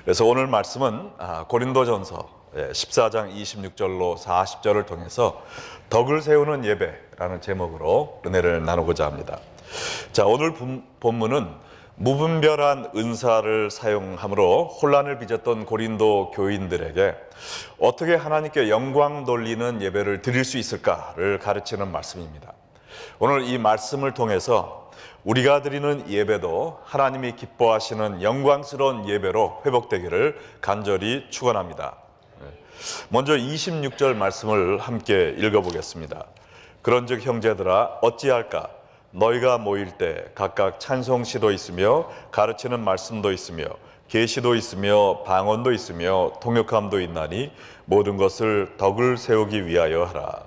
그래서 오늘 말씀은 고린도전서 14장 26절로 40절을 통해서 덕을 세우는 예배라는 제목으로 은혜를 나누고자 합니다. 자, 오늘 본문은 무분별한 은사를 사용함으로 혼란을 빚었던 고린도 교인들에게 어떻게 하나님께 영광 돌리는 예배를 드릴 수 있을까를 가르치는 말씀입니다. 오늘 이 말씀을 통해서 우리가 드리는 예배도 하나님이 기뻐하시는 영광스러운 예배로 회복되기를 간절히 축원합니다. 먼저 26절 말씀을 함께 읽어보겠습니다. 그런즉 형제들아 어찌할까? 너희가 모일 때 각각 찬송시도 있으며 가르치는 말씀도 있으며 계시도 있으며 방언도 있으며 통역함도 있나니 모든 것을 덕을 세우기 위하여 하라.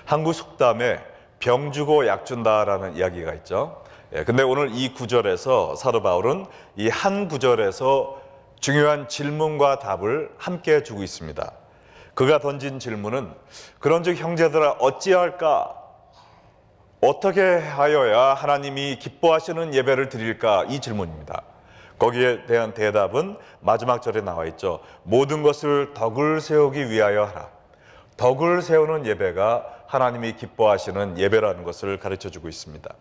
한국 속담에 병 주고 약 준다라는 이야기가 있죠. 근데 오늘 이 구절에서 사도 바울은 이 한 구절에서 중요한 질문과 답을 함께 주고 있습니다. 그가 던진 질문은 그런즉 형제들아 어찌할까? 어떻게 하여야 하나님이 기뻐하시는 예배를 드릴까? 이 질문입니다. 거기에 대한 대답은 마지막 절에 나와 있죠. 모든 것을 덕을 세우기 위하여 하라. 덕을 세우는 예배가 하나님이 기뻐하시는 예배라는 것을 가르쳐주고 있습니다.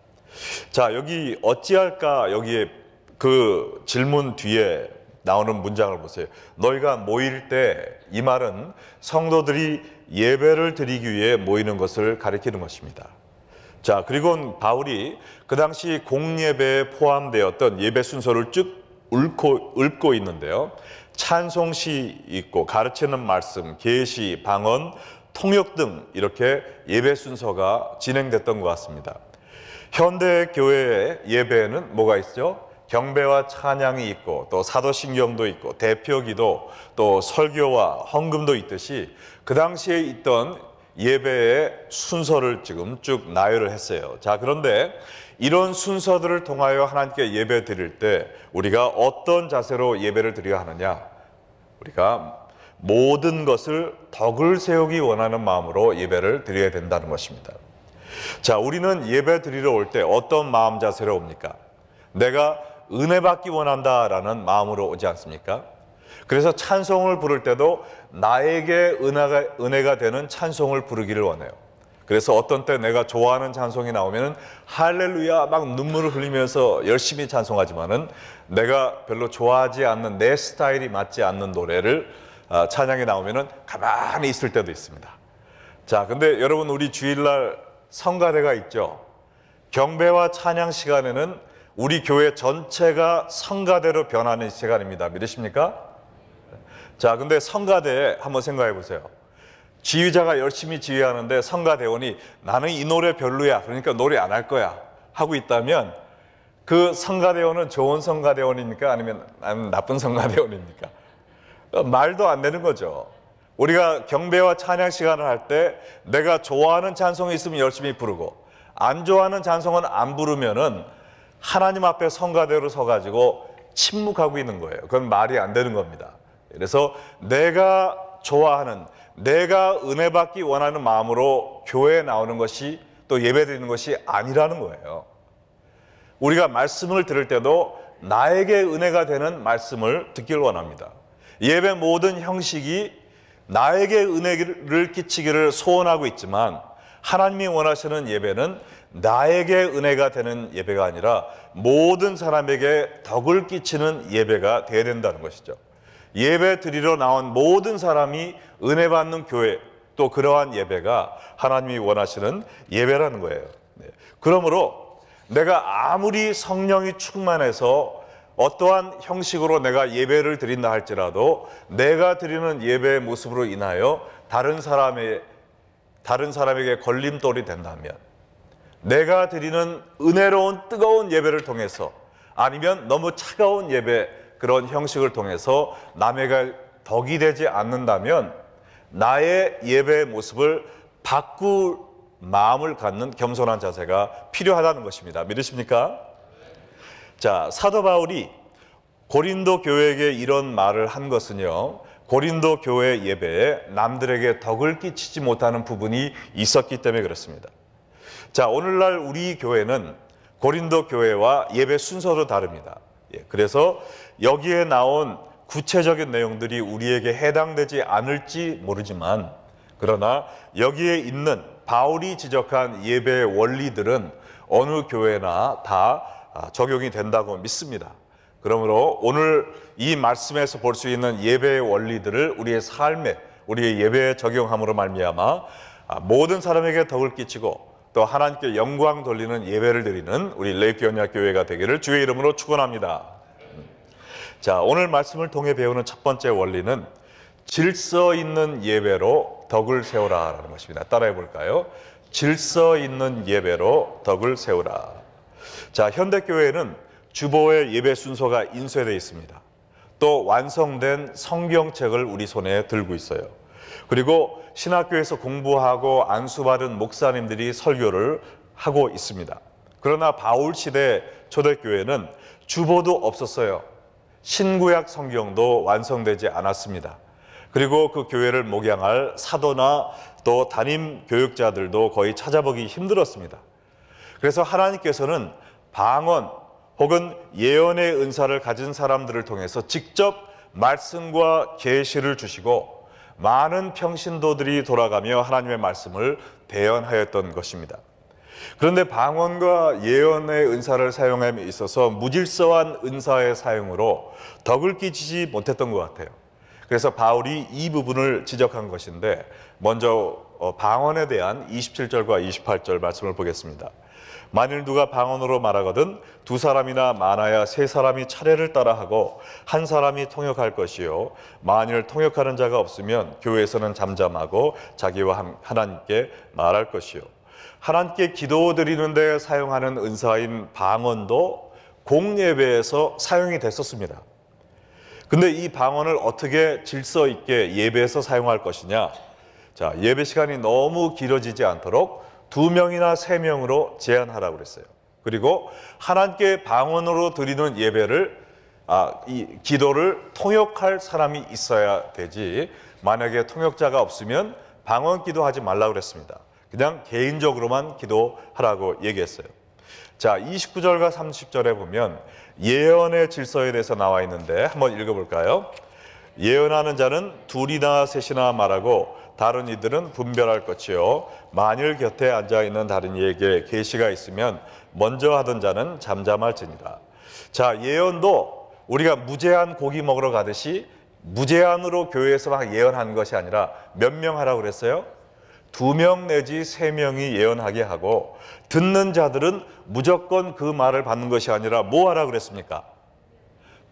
자, 여기 어찌할까? 여기에 그 질문 뒤에 나오는 문장을 보세요. 너희가 모일 때, 이 말은 성도들이 예배를 드리기 위해 모이는 것을 가리키는 것입니다. 자, 그리고 바울이 그 당시 공예배에 포함되었던 예배 순서를 쭉 읊고 있는데요. 찬송시 있고 가르치는 말씀, 계시, 방언, 통역 등 이렇게 예배 순서가 진행됐던 것 같습니다. 현대 교회의 예배에는 뭐가 있죠? 경배와 찬양이 있고 또 사도신경도 있고 대표기도 또 설교와 헌금도 있듯이 그 당시에 있던 예배의 순서를 지금 쭉 나열을 했어요. 자, 그런데 이런 순서들을 통하여 하나님께 예배 드릴 때 우리가 어떤 자세로 예배를 드려야 하느냐? 우리가 모든 것을 덕을 세우기 원하는 마음으로 예배를 드려야 된다는 것입니다. 자, 우리는 예배 드리러 올 때 어떤 마음 자세로 옵니까? 내가 은혜 받기 원한다라는 마음으로 오지 않습니까? 그래서 찬송을 부를 때도 나에게 은혜가 되는 찬송을 부르기를 원해요. 그래서 어떤 때 내가 좋아하는 찬송이 나오면 할렐루야 막 눈물을 흘리면서 열심히 찬송하지만은 내가 별로 좋아하지 않는 내 스타일이 맞지 않는 노래를 찬양이 나오면은 가만히 있을 때도 있습니다. 자, 근데 여러분 우리 주일날 성가대가 있죠. 경배와 찬양 시간에는 우리 교회 전체가 성가대로 변하는 시간입니다. 믿으십니까? 자, 근데 성가대에 한번 생각해 보세요. 지휘자가 열심히 지휘하는데 성가대원이 나는 이 노래 별로야, 그러니까 노래 안 할 거야 하고 있다면 그 성가대원은 좋은 성가대원입니까? 아니면 나쁜 성가대원입니까? 말도 안 되는 거죠. 우리가 경배와 찬양 시간을 할 때 내가 좋아하는 찬송이 있으면 열심히 부르고 안 좋아하는 찬송은 안 부르면은 하나님 앞에 성가대로 서가지고 침묵하고 있는 거예요. 그건 말이 안 되는 겁니다. 그래서 내가 좋아하는, 내가 은혜 받기 원하는 마음으로 교회에 나오는 것이 또 예배 드리는 것이 아니라는 거예요. 우리가 말씀을 들을 때도 나에게 은혜가 되는 말씀을 듣기를 원합니다. 예배 모든 형식이 나에게 은혜를 끼치기를 소원하고 있지만 하나님이 원하시는 예배는 나에게 은혜가 되는 예배가 아니라 모든 사람에게 덕을 끼치는 예배가 되어야 된다는 것이죠. 예배 드리러 나온 모든 사람이 은혜 받는 교회, 또 그러한 예배가 하나님이 원하시는 예배라는 거예요. 그러므로 내가 아무리 성령이 충만해서 어떠한 형식으로 내가 예배를 드린다 할지라도 내가 드리는 예배의 모습으로 인하여 다른 사람에게 걸림돌이 된다면, 내가 드리는 은혜로운 뜨거운 예배를 통해서 아니면 너무 차가운 예배, 그런 형식을 통해서 남에게 덕이 되지 않는다면 나의 예배의 모습을 바꿀 마음을 갖는 겸손한 자세가 필요하다는 것입니다. 믿으십니까? 자, 사도 바울이 고린도 교회에게 이런 말을 한 것은요, 고린도 교회 예배에 남들에게 덕을 끼치지 못하는 부분이 있었기 때문에 그렇습니다. 자, 오늘날 우리 교회는 고린도 교회와 예배 순서도 다릅니다. 그래서 여기에 나온 구체적인 내용들이 우리에게 해당되지 않을지 모르지만, 그러나 여기에 있는 바울이 지적한 예배의 원리들은 어느 교회나 다 적용이 된다고 믿습니다. 그러므로 오늘 이 말씀에서 볼 수 있는 예배의 원리들을 우리의 삶에, 우리의 예배에 적용함으로 말미암아 모든 사람에게 덕을 끼치고 또 하나님께 영광 돌리는 예배를 드리는 우리 레이피 언약교회가 되기를 주의 이름으로 축원합니다. 자, 오늘 말씀을 통해 배우는 첫 번째 원리는 질서 있는 예배로 덕을 세우라 라는 것입니다. 따라해 볼까요? 질서 있는 예배로 덕을 세우라. 자, 현대교회는 주보의 예배 순서가 인쇄되어 있습니다. 또 완성된 성경책을 우리 손에 들고 있어요. 그리고 신학교에서 공부하고 안수받은 목사님들이 설교를 하고 있습니다. 그러나 바울 시대 초대교회는 주보도 없었어요. 신구약 성경도 완성되지 않았습니다. 그리고 그 교회를 목양할 사도나 또 담임 교육자들도 거의 찾아보기 힘들었습니다. 그래서 하나님께서는 방언 혹은 예언의 은사를 가진 사람들을 통해서 직접 말씀과 계시를 주시고 많은 평신도들이 돌아가며 하나님의 말씀을 대언하였던 것입니다. 그런데 방언과 예언의 은사를 사용함에 있어서 무질서한 은사의 사용으로 덕을 끼치지 못했던 것 같아요. 그래서 바울이 이 부분을 지적한 것인데, 먼저 방언에 대한 27절과 28절 말씀을 보겠습니다. 만일 누가 방언으로 말하거든 두 사람이나 많아야 세 사람이 차례를 따라하고 한 사람이 통역할 것이요, 만일 통역하는 자가 없으면 교회에서는 잠잠하고 자기와 하나님께 말할 것이요. 하나님께 기도드리는 데 사용하는 은사인 방언도 공예배에서 사용이 됐었습니다. 근데 이 방언을 어떻게 질서 있게 예배에서 사용할 것이냐? 자, 예배 시간이 너무 길어지지 않도록 2명이나 3명으로 제한하라고 그랬어요. 그리고 하나님께 방언으로 드리는 예배를 이 기도를 통역할 사람이 있어야 되지, 만약에 통역자가 없으면 방언 기도하지 말라고 그랬습니다. 그냥 개인적으로만 기도하라고 얘기했어요. 자, 29절과 30절에 보면 예언의 질서에 대해서 나와 있는데 한번 읽어볼까요? 예언하는 자는 둘이나 셋이나 말하고 다른 이들은 분별할 것이요, 만일 곁에 앉아있는 다른 이에게 계시가 있으면 먼저 하던 자는 잠잠할지니라. 자, 예언도 우리가 무제한 고기 먹으러 가듯이 무제한으로 교회에서 막 예언하는 것이 아니라 몇 명 하라고 그랬어요? 2명 내지 3명이 예언하게 하고, 듣는 자들은 무조건 그 말을 받는 것이 아니라 뭐 하라고 그랬습니까?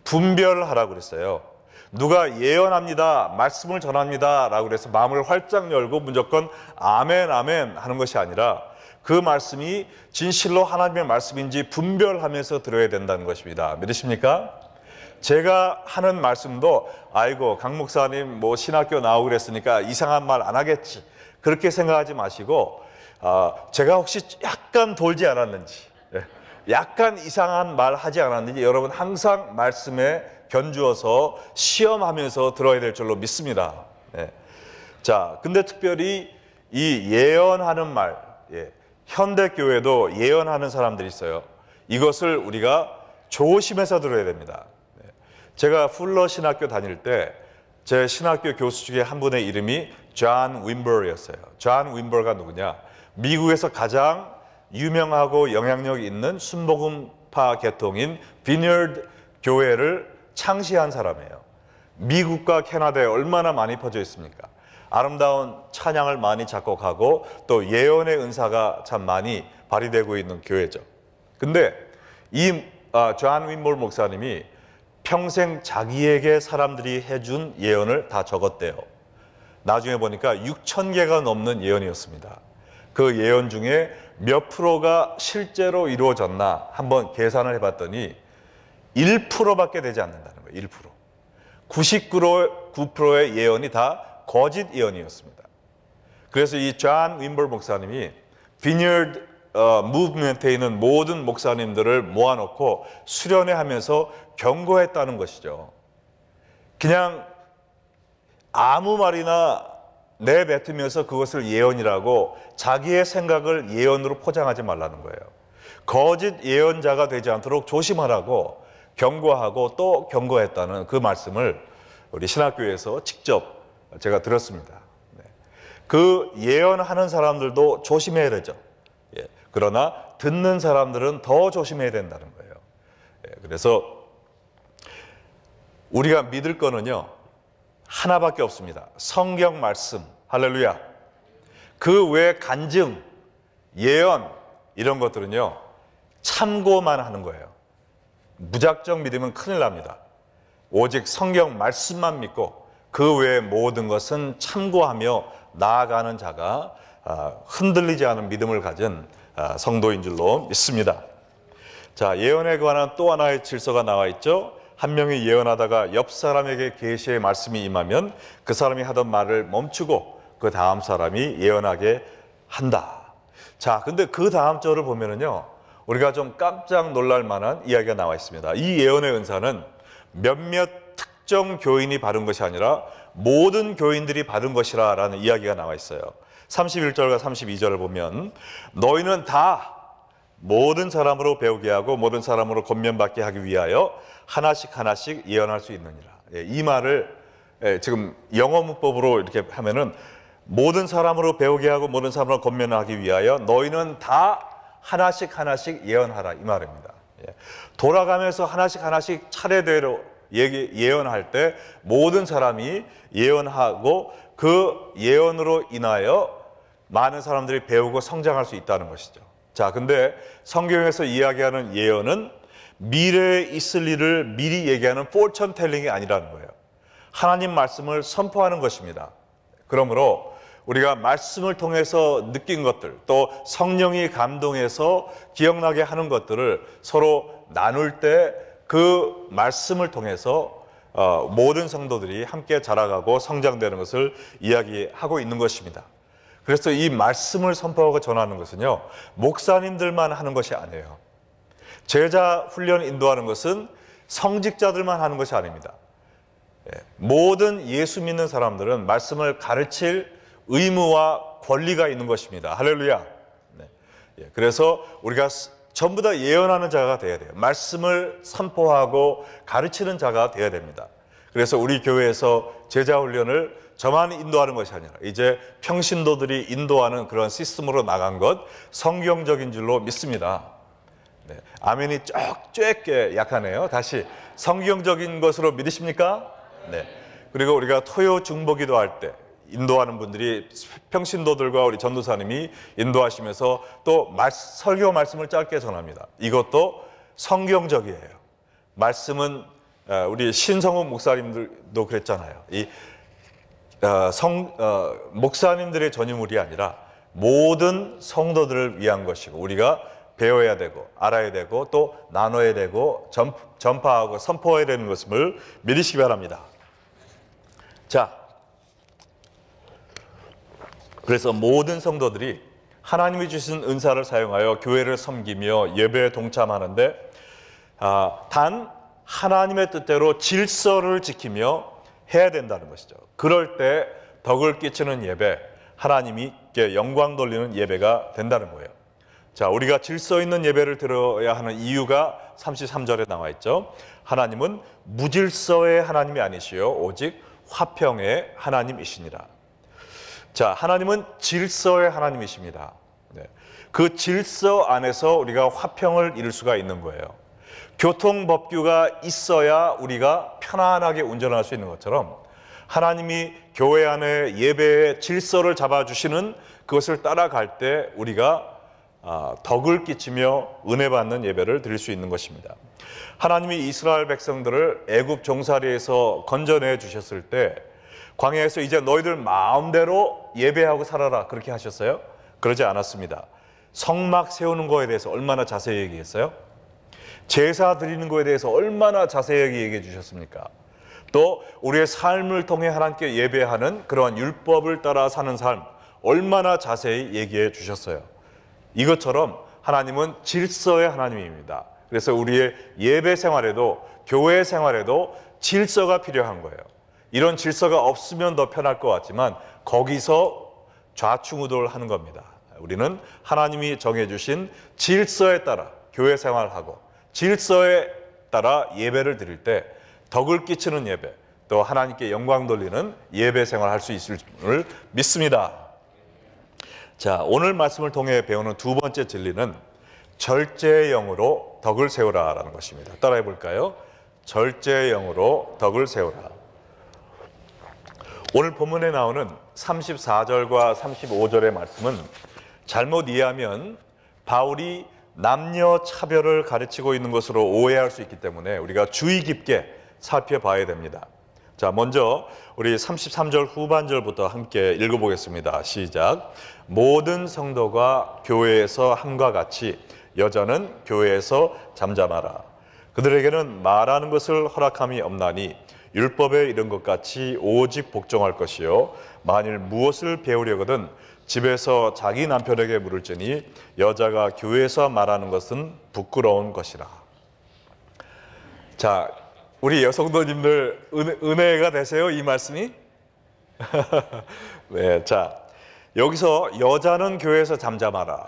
분별하라고 그랬어요. 누가 예언합니다, 말씀을 전합니다 라고 그래서 마음을 활짝 열고 무조건 아멘 아멘 하는 것이 아니라 그 말씀이 진실로 하나님의 말씀인지 분별하면서 들어야 된다는 것입니다. 믿으십니까? 제가 하는 말씀도 아이고 강 목사님 뭐 신학교 나오고 그랬으니까 이상한 말 안 하겠지, 그렇게 생각하지 마시고, 제가 혹시 약간 돌지 않았는지, 약간 이상한 말 하지 않았는지 여러분 항상 말씀에 견주어서 시험하면서 들어야 될 줄로 믿습니다. 자, 근데 특별히 이 예언하는 말, 현대교회도 예언하는 사람들이 있어요. 이것을 우리가 조심해서 들어야 됩니다. 제가 풀러 신학교 다닐 때 제 신학교 교수 중에 한 분의 이름이 존 윈버였어요. 존 윈버가 누구냐? 미국에서 가장 유명하고 영향력 있는 순복음파 계통인 비니어드 교회를 창시한 사람이에요. 미국과 캐나다에 얼마나 많이 퍼져 있습니까? 아름다운 찬양을 많이 작곡하고 또 예언의 은사가 참 많이 발휘되고 있는 교회죠. 근데 이 존 윈버 목사님이 평생 자기에게 사람들이 해준 예언을 다 적었대요. 나중에 보니까 6,000개가 넘는 예언이었습니다. 그 예언 중에 몇 프로가 실제로 이루어졌나 한번 계산을 해봤더니 1%밖에 되지 않는다는 거예요. 1%. 99%의 예언이 다 거짓 예언이었습니다. 그래서 이 존 윈버 목사님이 비니어드 무브먼트에 있는 모든 목사님들을 모아놓고 수련회하면서 경고했다는 것이죠. 그냥 아무 말이나 내뱉으면서 그것을 예언이라고 자기의 생각을 예언으로 포장하지 말라는 거예요. 거짓 예언자가 되지 않도록 조심하라고 경고하고 또 경고했다는 그 말씀을 우리 신학교에서 직접 제가 들었습니다. 네. 그 예언하는 사람들도 조심해야 되죠. 예. 그러나 듣는 사람들은 더 조심해야 된다는 거예요. 예. 그래서 우리가 믿을 거는요 하나밖에 없습니다. 성경 말씀. 할렐루야. 그 외 간증, 예언 이런 것들은요 참고만 하는 거예요. 무작정 믿으면 큰일 납니다. 오직 성경 말씀만 믿고 그 외의 모든 것은 참고하며 나아가는 자가 흔들리지 않은 믿음을 가진 성도인 줄로 믿습니다. 자, 예언에 관한 또 하나의 질서가 나와 있죠. 한 명이 예언하다가 옆 사람에게 계시의 말씀이 임하면 그 사람이 하던 말을 멈추고 그 다음 사람이 예언하게 한다. 자, 근데 그 다음 절을 보면은요 우리가 좀 깜짝 놀랄 만한 이야기가 나와 있습니다. 이 예언의 은사는 몇몇 특정 교인이 받은 것이 아니라 모든 교인들이 받은 것이라 라는 이야기가 나와 있어요. 31절과 32절을 보면 너희는 다 모든 사람으로 배우게 하고 모든 사람으로 권면받게 하기 위하여 하나씩 하나씩 예언할 수 있느니라. 이 말을 지금 영어 문법으로 이렇게 하면은 모든 사람으로 배우게 하고 모든 사람으로 권면하기 위하여 너희는 다 하나씩 하나씩 예언하라 이 말입니다. 돌아가면서 하나씩 하나씩 차례대로 예언할 때 모든 사람이 예언하고 그 예언으로 인하여 많은 사람들이 배우고 성장할 수 있다는 것이죠. 자, 근데 성경에서 이야기하는 예언은 미래에 있을 일을 미리 얘기하는 fortune telling이 아니라는 거예요. 하나님 말씀을 선포하는 것입니다. 그러므로 우리가 말씀을 통해서 느낀 것들, 또 성령이 감동해서 기억나게 하는 것들을 서로 나눌 때 그 말씀을 통해서 모든 성도들이 함께 자라가고 성장되는 것을 이야기하고 있는 것입니다. 그래서 이 말씀을 선포하고 전하는 것은요 목사님들만 하는 것이 아니에요. 제자 훈련 인도하는 것은 성직자들만 하는 것이 아닙니다. 모든 예수 믿는 사람들은 말씀을 가르칠 의무와 권리가 있는 것입니다. 할렐루야. 네. 그래서 우리가 전부 다 예언하는 자가 되어야 돼요. 말씀을 선포하고 가르치는 자가 되어야 됩니다. 그래서 우리 교회에서 제자 훈련을 저만 인도하는 것이 아니라 이제 평신도들이 인도하는 그런 시스템으로 나간 것 성경적인 줄로 믿습니다. 네. 아멘이 쬐게 약하네요. 다시 성경적인 것으로 믿으십니까? 네. 그리고 우리가 토요 중보기도 할 때 인도하는 분들이 평신도들과 우리 전도사님이 인도하시면서 또 설교 말씀을 짧게 전합니다. 이것도 성경적이에요. 말씀은 우리 신성훈 목사님들도 그랬잖아요. 목사님들의 전유물이 아니라 모든 성도들을 위한 것이고 우리가 배워야 되고 알아야 되고 또 나눠야 되고 전파하고 선포해야 되는 것을 믿으시기 바랍니다. 자, 그래서 모든 성도들이 하나님이 주신 은사를 사용하여 교회를 섬기며 예배에 동참하는데 단 하나님의 뜻대로 질서를 지키며 해야 된다는 것이죠. 그럴 때 덕을 끼치는 예배, 하나님께 영광 돌리는 예배가 된다는 거예요. 자, 우리가 질서 있는 예배를 드려야 하는 이유가 33절에 나와 있죠. 하나님은 무질서의 하나님이 아니시요 오직 화평의 하나님이시니라. 자, 하나님은 질서의 하나님이십니다. 네. 그 질서 안에서 우리가 화평을 이룰 수가 있는 거예요. 교통법규가 있어야 우리가 편안하게 운전할 수 있는 것처럼 하나님이 교회 안에 예배의 질서를 잡아주시는 그것을 따라갈 때 우리가 덕을 끼치며 은혜 받는 예배를 드릴 수 있는 것입니다. 하나님이 이스라엘 백성들을 애굽 종살이에서 건져내 주셨을 때 광야에서 이제 너희들 마음대로 예배하고 살아라 그렇게 하셨어요? 그러지 않았습니다. 성막 세우는 거에 대해서 얼마나 자세히 얘기했어요? 제사 드리는 거에 대해서 얼마나 자세하게 얘기해 주셨습니까? 또 우리의 삶을 통해 하나님께 예배하는 그러한 율법을 따라 사는 삶 얼마나 자세히 얘기해 주셨어요? 이것처럼 하나님은 질서의 하나님입니다. 그래서 우리의 예배 생활에도 교회 생활에도 질서가 필요한 거예요. 이런 질서가 없으면 더 편할 것 같지만 거기서 좌충우돌하는 겁니다. 우리는 하나님이 정해주신 질서에 따라 교회 생활하고 질서에 따라 예배를 드릴 때 덕을 끼치는 예배, 또 하나님께 영광 돌리는 예배 생활을 할 수 있을 줄 믿습니다. 자, 오늘 말씀을 통해 배우는 두 번째 진리는 절제의 영으로 덕을 세우라라는 것입니다. 따라해 볼까요? 절제의 영으로 덕을 세우라. 오늘 본문에 나오는 34절과 35절의 말씀은 잘못 이해하면 바울이 남녀 차별을 가르치고 있는 것으로 오해할 수 있기 때문에 우리가 주의 깊게 살펴봐야 됩니다. 자, 먼저 우리 33절 후반절부터 함께 읽어보겠습니다. 시작. 모든 성도가 교회에서 함과 같이 여자는 교회에서 잠잠하라. 그들에게는 말하는 것을 허락함이 없나니 율법에 이른 것 같이 오직 복종할 것이요 만일 무엇을 배우려거든 집에서 자기 남편에게 물을지니 여자가 교회에서 말하는 것은 부끄러운 것이라. 자, 우리 여성도님들 은혜가 되세요, 이 말씀이? 네, 자, 여기서 여자는 교회에서 잠잠하라,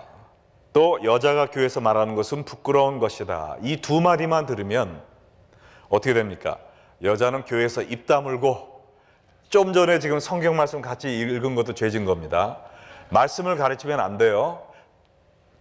또 여자가 교회에서 말하는 것은 부끄러운 것이다, 이 두 마디만 들으면 어떻게 됩니까? 여자는 교회에서 입 다물고, 좀 전에 지금 성경 말씀 같이 읽은 것도 죄진 겁니다. 말씀을 가르치면 안 돼요.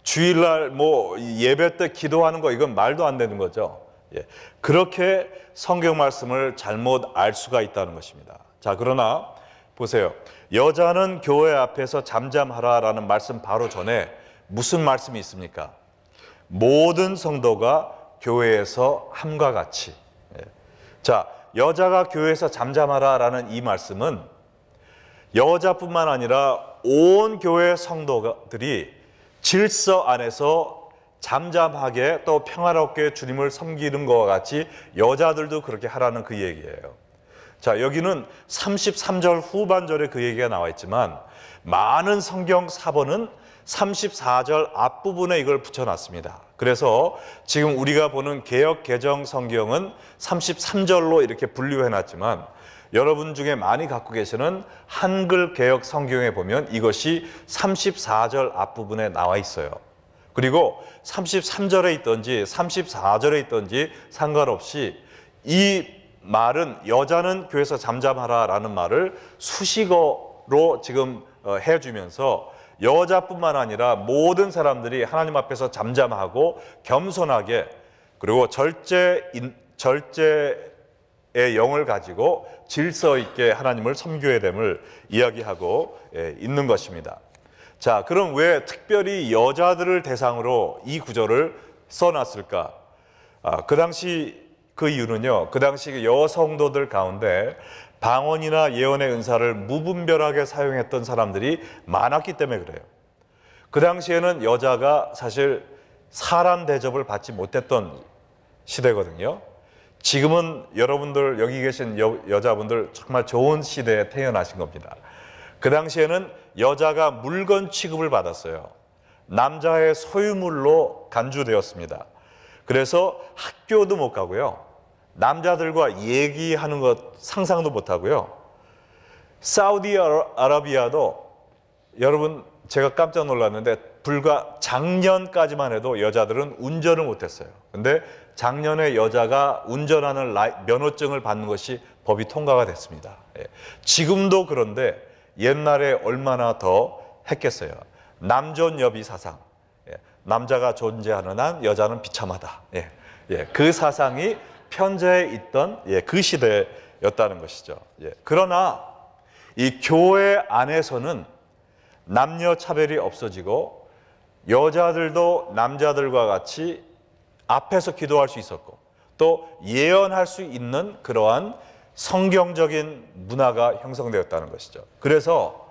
주일날 예배 때 기도하는 거, 이건 말도 안 되는 거죠. 예. 그렇게 성경 말씀을 잘못 알 수가 있다는 것입니다. 자, 그러나 보세요. 여자는 교회 앞에서 잠잠하라라는 말씀 바로 전에 무슨 말씀이 있습니까? 모든 성도가 교회에서 함과 같이. 예. 자, 여자가 교회에서 잠잠하라라는 이 말씀은 여자뿐만 아니라 온 교회 성도들이 질서 안에서 잠잠하게 또 평화롭게 주님을 섬기는 것과 같이 여자들도 그렇게 하라는 그 얘기예요. 자, 여기는 33절 후반절에 그 얘기가 나와 있지만 많은 성경 사본은 34절 앞부분에 이걸 붙여놨습니다. 그래서 지금 우리가 보는 개역 개정 성경은 33절로 이렇게 분류해놨지만 여러분 중에 많이 갖고 계시는 한글 개역 성경에 보면 이것이 34절 앞부분에 나와 있어요. 그리고 33절에 있든지 34절에 있든지 상관없이 이 말은 여자는 교회에서 잠잠하라 라는 말을 수식어로 지금 해주면서 여자뿐만 아니라 모든 사람들이 하나님 앞에서 잠잠하고 겸손하게, 그리고 절제의 영을 가지고 질서 있게 하나님을 섬겨야 됨을 이야기하고 있는 것입니다. 자, 그럼 왜 특별히 여자들을 대상으로 이 구절을 써놨을까? 그 당시 그 이유는요, 그 당시 여성도들 가운데 방언이나 예언의 은사를 무분별하게 사용했던 사람들이 많았기 때문에 그래요. 그 당시에는 여자가 사실 사람 대접을 받지 못했던 시대거든요. 지금은 여러분들 여기 계신 여자분들 정말 좋은 시대에 태어나신 겁니다. 그 당시에는 여자가 물건 취급을 받았어요. 남자의 소유물로 간주되었습니다. 그래서 학교도 못 가고요, 남자들과 얘기하는 것 상상도 못 하고요, 사우디아라비아도 여러분 제가 깜짝 놀랐는데 불과 작년까지만 해도 여자들은 운전을 못했어요. 근데 작년에 여자가 운전하는 면허증을 받는 것이 법이 통과가 됐습니다. 예. 지금도 그런데 옛날에 얼마나 더 했겠어요. 남존여비 사상, 예. 남자가 존재하는 한 여자는 비참하다. 예. 예. 그 사상이 편재해 있던 그 시대였다는 것이죠. 예. 그러나 이 교회 안에서는 남녀 차별이 없어지고 여자들도 남자들과 같이 앞에서 기도할 수 있었고 또 예언할 수 있는 그러한 성경적인 문화가 형성되었다는 것이죠. 그래서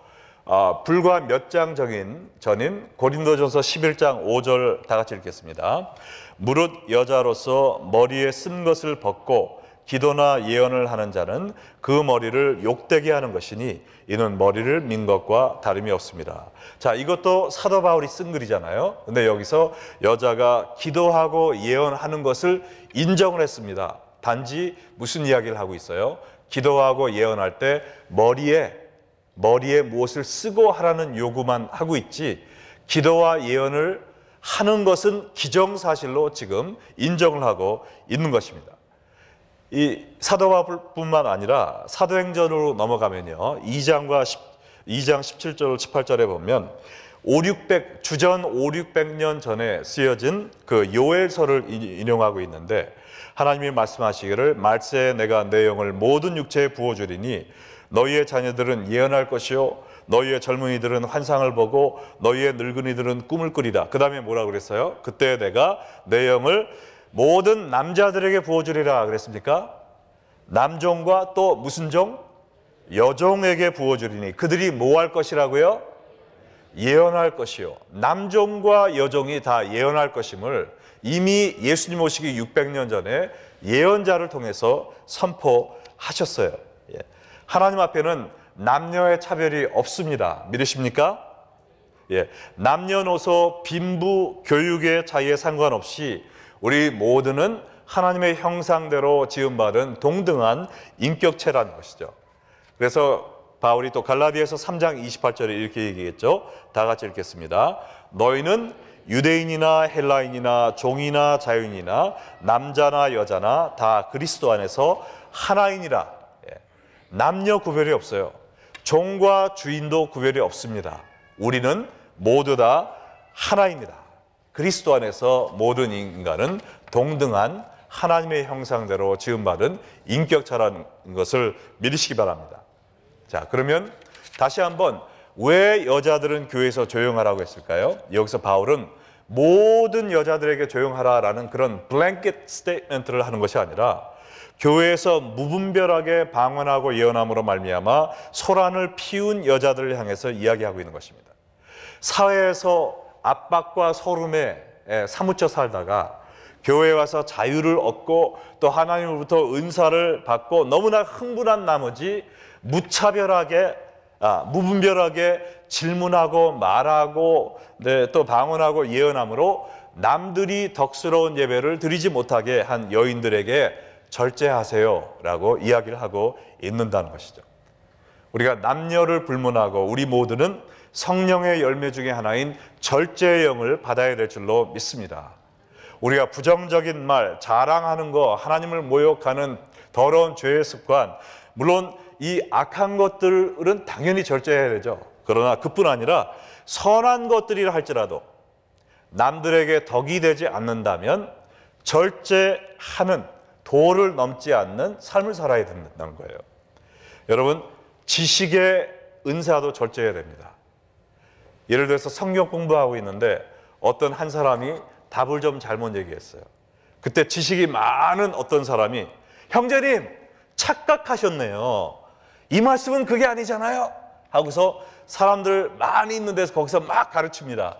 불과 몇 장 전인 고린도전서 11장 5절 다 같이 읽겠습니다. 무릇 여자로서 머리에 쓴 것을 벗고 기도나 예언을 하는 자는 그 머리를 욕되게 하는 것이니 이는 머리를 민 것과 다름이 없습니다. 자, 이것도 사도 바울이 쓴 글이잖아요. 근데 여기서 여자가 기도하고 예언하는 것을 인정을 했습니다. 단지 무슨 이야기를 하고 있어요? 기도하고 예언할 때 머리에 무엇을 쓰고 하라는 요구만 하고 있지, 기도와 예언을 하는 것은 기정사실로 지금 인정을 하고 있는 것입니다. 이 사도 바울뿐만 아니라 사도행전으로 넘어가면요, 2장 17절 18절에 보면 주전 500-600년 전에 쓰여진 그 요엘서를 인용하고 있는데, 하나님이 말씀하시기를 말세에 내가 내 영을 모든 육체에 부어주리니 너희의 자녀들은 예언할 것이요 너희의 젊은이들은 환상을 보고 너희의 늙은이들은 꿈을 꾸리라. 그 다음에 뭐라고 그랬어요? 그때 내가 내 영을 모든 남자들에게 부어주리라 그랬습니까? 남종과 또 무슨 종? 여종에게 부어주리니 그들이 뭐 할 것이라고요? 예언할 것이요. 남종과 여종이 다 예언할 것임을 이미 예수님 오시기 600년 전에 예언자를 통해서 선포하셨어요. 하나님 앞에는 남녀의 차별이 없습니다. 믿으십니까? 남녀노소, 빈부, 교육의 차이에 상관없이 우리 모두는 하나님의 형상대로 지음받은 동등한 인격체라는 것이죠. 그래서 바울이 또 갈라디아서 3장 28절에 이렇게 얘기했죠. 다 같이 읽겠습니다. 너희는 유대인이나 헬라인이나 종이나 자유인이나 남자나 여자나 다 그리스도 안에서 하나이니라. 남녀 구별이 없어요. 종과 주인도 구별이 없습니다. 우리는 모두 다 하나입니다. 그리스도 안에서 모든 인간은 동등한 하나님의 형상대로 지음받은 인격체라는 것을 믿으시기 바랍니다. 자, 그러면 다시 한번 왜 여자들은 교회에서 조용하라고 했을까요? 여기서 바울은 모든 여자들에게 조용하라라는 그런 블랭켓 스테이트먼트를 하는 것이 아니라 교회에서 무분별하게 방언하고 예언함으로 말미암아 소란을 피운 여자들을 향해서 이야기하고 있는 것입니다. 사회에서 압박과 소름에 사무쳐 살다가 교회에 와서 자유를 얻고 또 하나님으로부터 은사를 받고 너무나 흥분한 나머지 무분별하게 질문하고 말하고 또 방언하고 예언함으로 남들이 덕스러운 예배를 드리지 못하게 한 여인들에게 절제하세요 라고 이야기를 하고 있는다는 것이죠. 우리가 남녀를 불문하고 우리 모두는 성령의 열매 중에 하나인 절제의 영을 받아야 될 줄로 믿습니다. 우리가 부정적인 말, 자랑하는 거, 하나님을 모욕하는 더러운 죄의 습관, 물론 이 악한 것들은 당연히 절제해야 되죠. 그러나 그뿐 아니라 선한 것들이라 할지라도 남들에게 덕이 되지 않는다면 절제하는, 도를 넘지 않는 삶을 살아야 된다는 거예요. 여러분, 지식의 은사도 절제해야 됩니다. 예를 들어서 성경 공부하고 있는데 어떤 한 사람이 답을 좀 잘못 얘기했어요. 그때 지식이 많은 어떤 사람이 형제님 착각하셨네요. 이 말씀은 그게 아니잖아요. 하고서 사람들 많이 있는 데서 거기서 막 가르칩니다.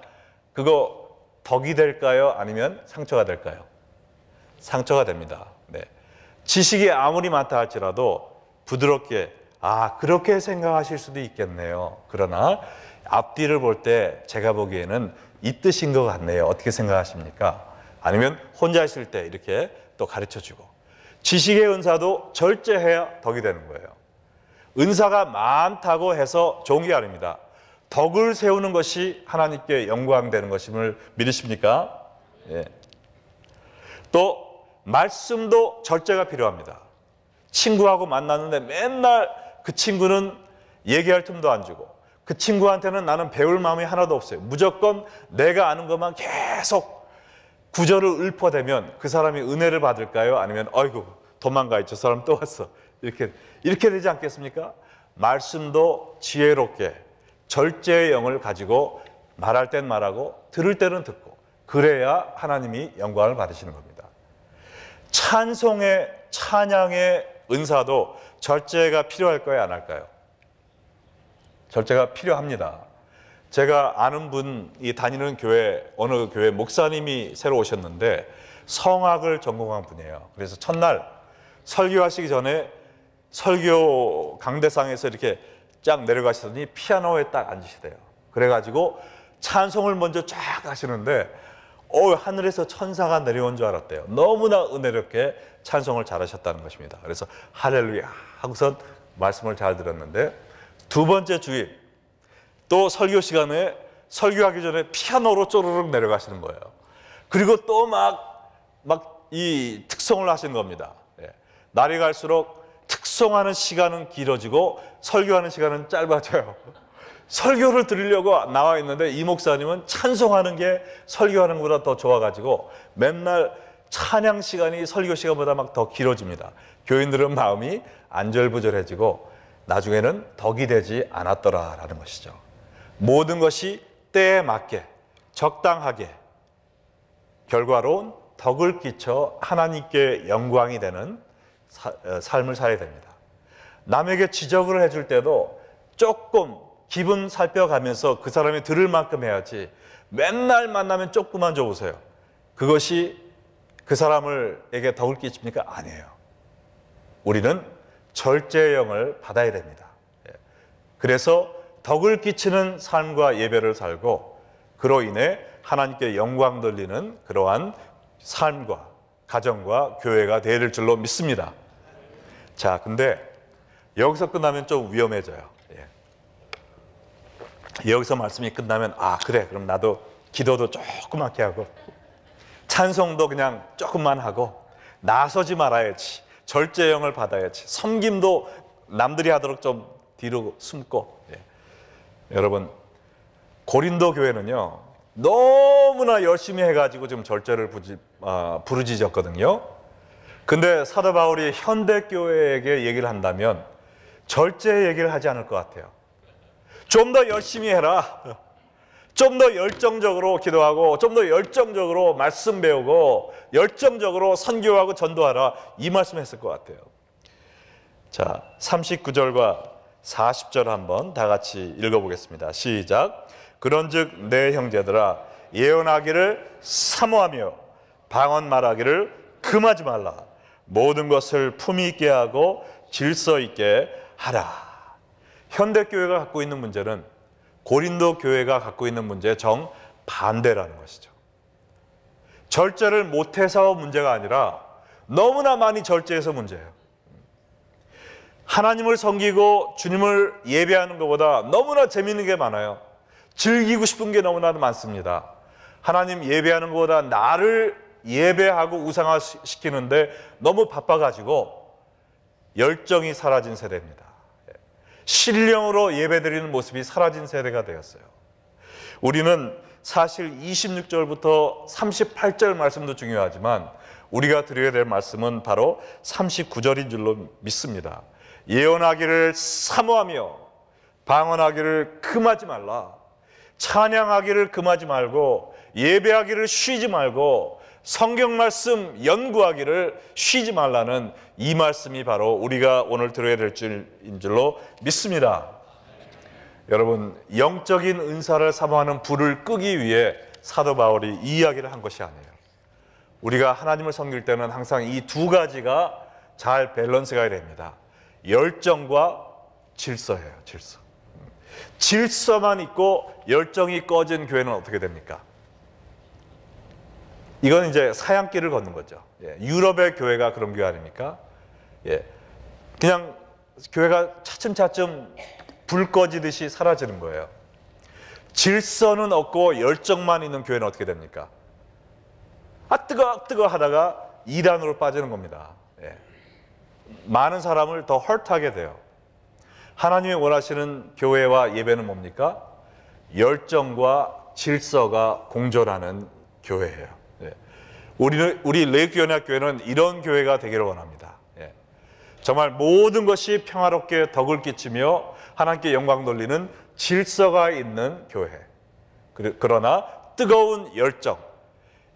그거 덕이 될까요? 아니면 상처가 될까요? 상처가 됩니다. 네. 지식이 아무리 많다 할지라도 부드럽게 그렇게 생각하실 수도 있겠네요. 그러나 앞뒤를 볼 때 제가 보기에는 이 뜻인 것 같네요. 어떻게 생각하십니까? 아니면 혼자 있을 때 이렇게 또 가르쳐주고. 지식의 은사도 절제해야 덕이 되는 거예요. 은사가 많다고 해서 좋은 게 아닙니다. 덕을 세우는 것이 하나님께 영광되는 것임을 믿으십니까? 예. 또 말씀도 절제가 필요합니다. 친구하고 만났는데 맨날 그 친구는 얘기할 틈도 안 주고 그 친구한테는 나는 배울 마음이 하나도 없어요. 무조건 내가 아는 것만 계속 구절을 읊어대면 그 사람이 은혜를 받을까요? 아니면 아이고 도망가, 저 사람 또 왔어. 이렇게 되지 않겠습니까? 말씀도 지혜롭게 절제의 영을 가지고 말할 땐 말하고 들을 때는 듣고, 그래야 하나님이 영광을 받으시는 겁니다. 찬양의 은사도 절제가 필요할까요? 안 할까요? 절제가 필요합니다. 제가 아는 분이 다니는 어느 교회 목사님이 새로 오셨는데 성악을 전공한 분이에요. 그래서 첫날 설교하시기 전에 설교 강대상에서 이렇게 쫙 내려가시더니 피아노에 딱 앉으시대요. 그래가지고 찬송을 먼저 쫙 하시는데 하늘에서 천사가 내려온 줄 알았대요. 너무나 은혜롭게 찬송을 잘하셨다는 것입니다. 그래서 할렐루야 하고선 말씀을 잘 들었는데, 두 번째 주일 또 설교 시간에 설교하기 전에 피아노로 쪼르륵 내려가시는 거예요. 그리고 또 이 특송을 하신 겁니다. 예. 날이 갈수록 특송하는 시간은 길어지고 설교하는 시간은 짧아져요. 설교를 들으려고 나와 있는데 이 목사님은 찬송하는 게 설교하는 것보다 더 좋아가지고 맨날 찬양 시간이 설교 시간보다 막 더 길어집니다. 교인들은 마음이 안절부절해지고 나중에는 덕이 되지 않았더라라는 것이죠. 모든 것이 때에 맞게 적당하게 결과로운 덕을 끼쳐 하나님께 영광이 되는 삶을 살아야 됩니다. 남에게 지적을 해줄 때도 조금 기분 살펴가면서 그 사람이 들을 만큼 해야지 맨날 만나면 조금만 줘보세요. 그것이 그 사람에게 덕을 끼칩니까? 아니에요. 우리는 절제형을 받아야 됩니다. 그래서 덕을 끼치는 삶과 예배를 살고 그로 인해 하나님께 영광 돌리는 그러한 삶과 가정과 교회가 되어야 줄로 믿습니다. 자, 근데 여기서 끝나면 좀 위험해져요. 여기서 말씀이 끝나면 그래, 그럼 나도 기도도 조그맣게 하고 찬송도 그냥 조금만 하고 나서지 말아야지, 절제형을 받아야지, 섬김도 남들이 하도록 좀 뒤로 숨고. 여러분, 고린도 교회는요 너무나 열심히 해가지고 지금 절제를 부르짖었거든요. 근데 사도 바울이 현대교회에게 얘기를 한다면 절제 얘기를 하지 않을 것 같아요. 좀 더 열심히 해라, 좀 더 열정적으로 기도하고 좀 더 열정적으로 말씀 배우고 열정적으로 선교하고 전도하라, 이 말씀 했을 것 같아요. 자, 39절과 40절 한번 다 같이 읽어보겠습니다. 시작. 그런즉 내 형제들아, 예언하기를 사모하며 방언 말하기를 금하지 말라. 모든 것을 품위 있게 하고 질서 있게 하라. 현대교회가 갖고 있는 문제는 고린도 교회가 갖고 있는 문제의 정반대라는 것이죠. 절제를 못해서 문제가 아니라 너무나 많이 절제해서 문제예요. 하나님을 섬기고 주님을 예배하는 것보다 너무나 재미있는 게 많아요. 즐기고 싶은 게 너무나 많습니다. 하나님 예배하는 것보다 나를 예배하고 우상화시키는데 너무 바빠가지고 열정이 사라진 세대입니다. 신령으로 예배드리는 모습이 사라진 세대가 되었어요. 우리는 사실 26절부터 38절 말씀도 중요하지만 우리가 드려야 될 말씀은 바로 39절인 줄로 믿습니다. 예언하기를 사모하며 방언하기를 금하지 말라. 찬양하기를 금하지 말고 예배하기를 쉬지 말고 성경 말씀 연구하기를 쉬지 말라는 이 말씀이 바로 우리가 오늘 들어야 될 줄인 줄로 믿습니다. 여러분, 영적인 은사를 사모하는 불을 끄기 위해 사도 바울이 이 이야기를 한 것이 아니에요. 우리가 하나님을 섬길 때는 항상 이 두 가지가 잘 밸런스가 됩니다. 열정과 질서예요. 질서. 질서만 있고 열정이 꺼진 교회는 어떻게 됩니까? 이건 이제 사양길을 걷는 거죠. 유럽의 교회가 그런 교회 아닙니까? 그냥 교회가 차츰차츰 불 꺼지듯이 사라지는 거예요. 질서는 없고 열정만 있는 교회는 어떻게 됩니까? 뜨거 하다가 이단으로 빠지는 겁니다. 많은 사람을 더 헐트하게 돼요. 하나님이 원하시는 교회와 예배는 뭡니까? 열정과 질서가 공존하는 교회예요. 우리 레이크연합교회는 이런 교회가 되기를 원합니다. 정말 모든 것이 평화롭게 덕을 끼치며 하나님께 영광 돌리는 질서가 있는 교회. 그러나 뜨거운 열정,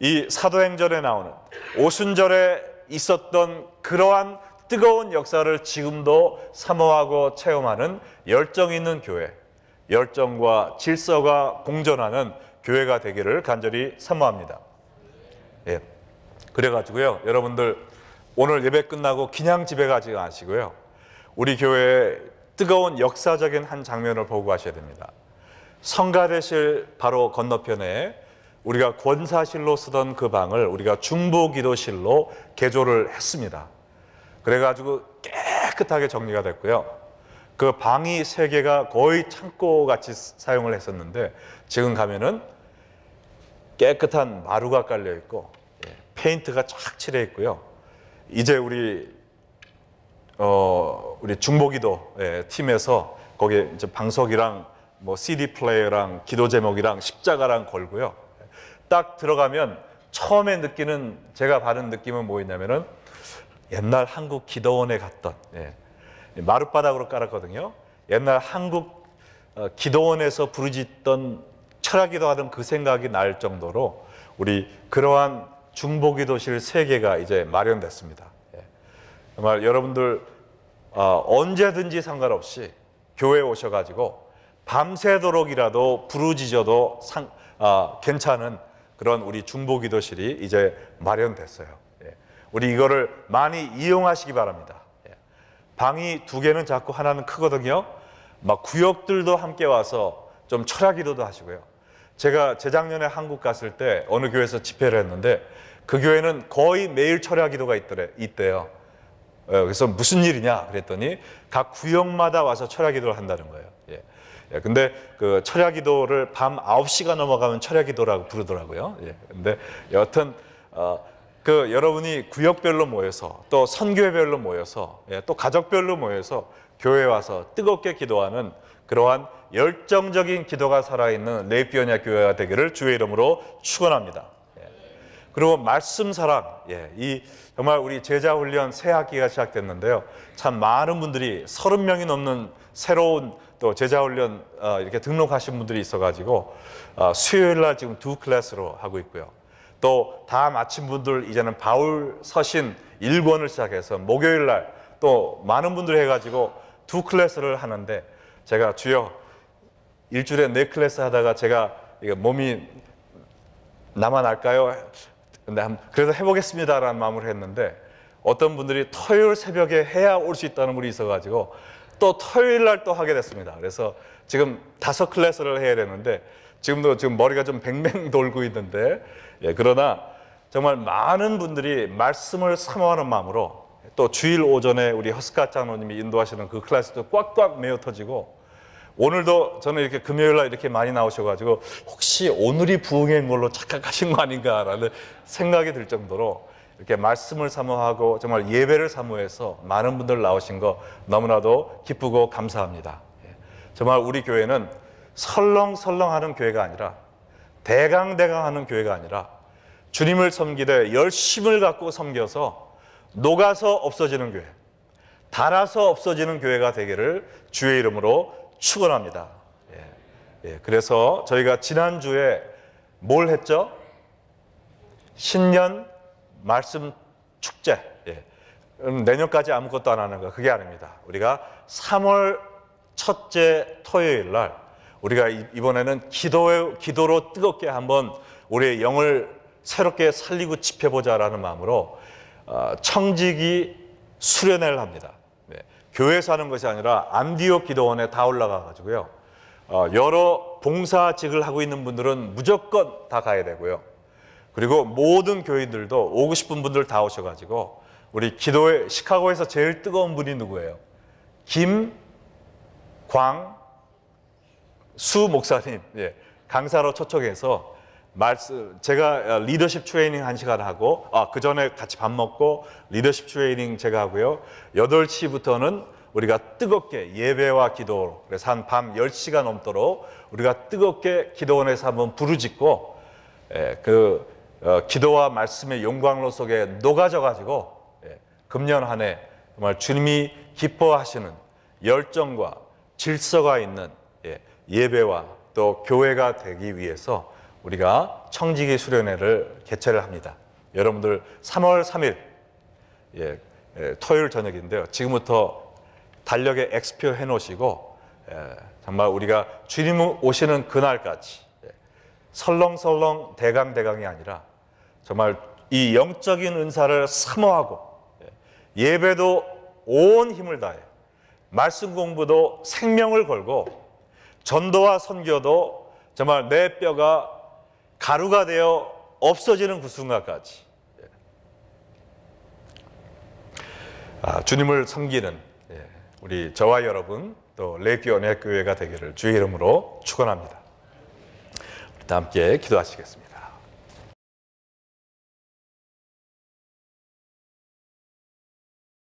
이 사도행전에 나오는 오순절에 있었던 그러한 뜨거운 역사를 지금도 사모하고 체험하는 열정 있는 교회, 열정과 질서가 공존하는 교회가 되기를 간절히 사모합니다. 그래가지고요, 여러분들 오늘 예배 끝나고 그냥 집에 가지 마시고요, 우리 교회의 뜨거운 역사적인 한 장면을 보고 가셔야 됩니다. 성가대실 바로 건너편에 우리가 권사실로 쓰던 그 방을 우리가 중보기도실로 개조를 했습니다. 그래가지고 깨끗하게 정리가 됐고요. 그 방이 3개가 거의 창고같이 사용을 했었는데 지금 가면은 깨끗한 마루가 깔려 있고 페인트가 쫙 칠해 있고요. 이제 우리 중보기도 팀에서 거기에 이제 방석이랑 뭐 CD 플레이어랑 기도 제목이랑 십자가랑 걸고요. 딱 들어가면 처음에 느끼는 제가 받은 느낌은 뭐였냐면은 옛날 한국 기도원에 갔던 마룻바닥으로 깔았거든요. 옛날 한국 기도원에서 부르짖던 철야기도 하던 그 생각이 날 정도로 우리 그러한 중보기도실 3개가 이제 마련됐습니다. 정말 여러분들 언제든지 상관없이 교회에 오셔가지고 밤새도록이라도 부르짖어도 괜찮은 그런 우리 중보기도실이 이제 마련됐어요. 우리 이거를 많이 이용하시기 바랍니다. 방이 2개는 작고 하나는 크거든요. 막 구역들도 함께 와서 좀 철야기도도 하시고요. 제가 재작년에 한국 갔을 때 어느 교회에서 집회를 했는데 그 교회는 거의 매일 철야기도가 있대요. 그래서 무슨 일이냐 그랬더니 각 구역마다 와서 철야기도를 한다는 거예요. 근데 그 철야기도를 밤 9시가 넘어가면 철야기도라고 부르더라고요. 근데 여하튼 그 여러분이 구역별로 모여서 또 선교회별로 모여서 또 가족별로 모여서 교회에 와서 뜨겁게 기도하는 그러한 열정적인 기도가 살아있는 레이피오니아 교회가 되기를 주의 이름으로 축원합니다. 그리고 말씀 사랑, 이 정말 우리 제자 훈련 새 학기가 시작됐는데요. 참 많은 분들이 30명이 넘는 새로운 또 제자 훈련 이렇게 등록하신 분들이 있어가지고 수요일 날 지금 2클래스로 하고 있고요. 또 다 마친 분들 이제는 바울 서신 1권을 시작해서 목요일 날 또 많은 분들이 해가지고 2클래스를 하는데 제가 주여 일주일에 4클래스 하다가 제가 이거 몸이 나만 할까요? 근데 그래서 해보겠습니다라는 마음으로 했는데 어떤 분들이 토요일 새벽에 해야 올 수 있다는 분이 있어가지고 또 토요일 날 또 하게 됐습니다. 그래서 지금 5클래스를 해야 되는데 지금도 지금 머리가 좀 뱅뱅 돌고 있는데 그러나 정말 많은 분들이 말씀을 사모하는 마음으로 또 주일 오전에 우리 허스카 장로님이 인도하시는 그 클래스도 꽉꽉 메어 터지고 오늘도 저는 이렇게 금요일 날 이렇게 많이 나오셔가지고 혹시 오늘이 부흥인 걸로 착각하신 거 아닌가라는 생각이 들 정도로 이렇게 말씀을 사모하고 정말 예배를 사모해서 많은 분들 나오신 거 너무나도 기쁘고 감사합니다. 정말 우리 교회는 설렁설렁하는 교회가 아니라 대강대강하는 교회가 아니라 주님을 섬기되 열심을 갖고 섬겨서 녹아서 없어지는 교회, 닳아서 없어지는 교회가 되기를 주의 이름으로 축원합니다. 그래서 저희가 지난주에 뭘 했죠? 신년 말씀 축제. 내년까지 아무것도 안 하는 거 그게 아닙니다. 우리가 3월 첫째 토요일 날 우리가 이번에는 기도로 뜨겁게 한번 우리의 영을 새롭게 살리고 지펴보자라는 마음으로 청지기 수련회를 합니다. 교회에서 하는 것이 아니라 안디옥 기도원에 다 올라가 가지고요. 여러 봉사직을 하고 있는 분들은 무조건 다 가야 되고요. 그리고 모든 교인들도 오고 싶은 분들 다 오셔가지고 우리 기도회 시카고에서 제일 뜨거운 분이 누구예요? 김광수 목사님 강사로 초청해서 제가 리더십 트레이닝 1시간 하고 그 전에 같이 밥 먹고 리더십 트레이닝 제가 하고요. 8시부터는 우리가 뜨겁게 예배와 기도 그래서 한 밤 10시가 넘도록 우리가 뜨겁게 기도원에서 한번 부르짖고 기도와 말씀의 용광로 속에 녹아져 가지고 금년 한 해 정말 주님이 기뻐하시는 열정과 질서가 있는 예배와 또 교회가 되기 위해서 우리가 청지기 수련회를 개최를 합니다. 여러분들 3월 3일 토요일 저녁인데요. 지금부터 달력에 X표 해놓으시고 정말 우리가 주님 오시는 그날까지 설렁설렁 대강대강이 아니라 정말 이 영적인 은사를 사모하고 예배도 온 힘을 다해 말씀 공부도 생명을 걸고 전도와 선교도 정말 내 뼈가 가루가 되어 없어지는 그 순간까지 주님을 섬기는 우리 저와 여러분 또 레이피 언약교회가 되기를 주의 이름으로 축원합니다. 우리 다 함께 기도하시겠습니다.